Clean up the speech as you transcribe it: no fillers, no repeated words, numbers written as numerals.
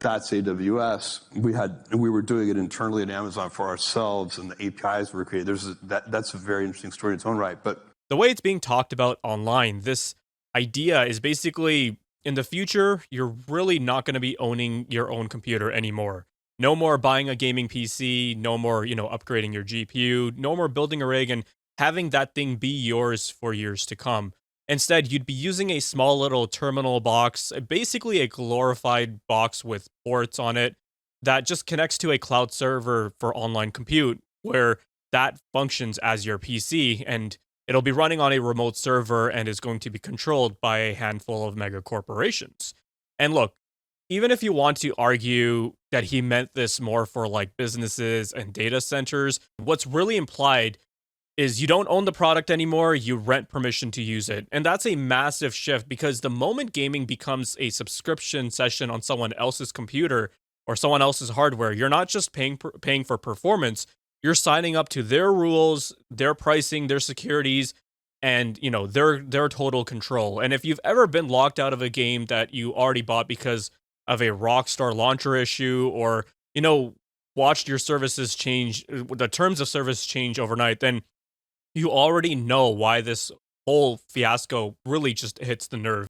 That's AWS. We were doing it internally at Amazon for ourselves, and the APIs were created. That's a very interesting story in its own right. But The way it's being talked about online, this idea is basically in the future, you're really not going to be owning your own computer anymore. No more buying a gaming PC, no more, upgrading your GPU, no more building a rig and having that thing be yours for years to come. Instead, you'd be using a small little terminal box, basically a glorified box with ports on it that just connects to a cloud server for online compute, where that functions as your PC and it'll be running on a remote server and is going to be controlled by a handful of mega corporations. And look, even if you want to argue that he meant this more for like businesses and data centers, what's really implied is you don't own the product anymore, you rent permission to use it. And that's a massive shift because the moment gaming becomes a subscription session on someone else's computer or someone else's hardware, you're not just paying for performance, you're signing up to their rules, their pricing, their securities, and their total control. And if you've ever been locked out of a game that you already bought because of a Rockstar launcher issue or watched your services change, the terms of service change overnight, then you already know why this whole fiasco really just hits the nerve.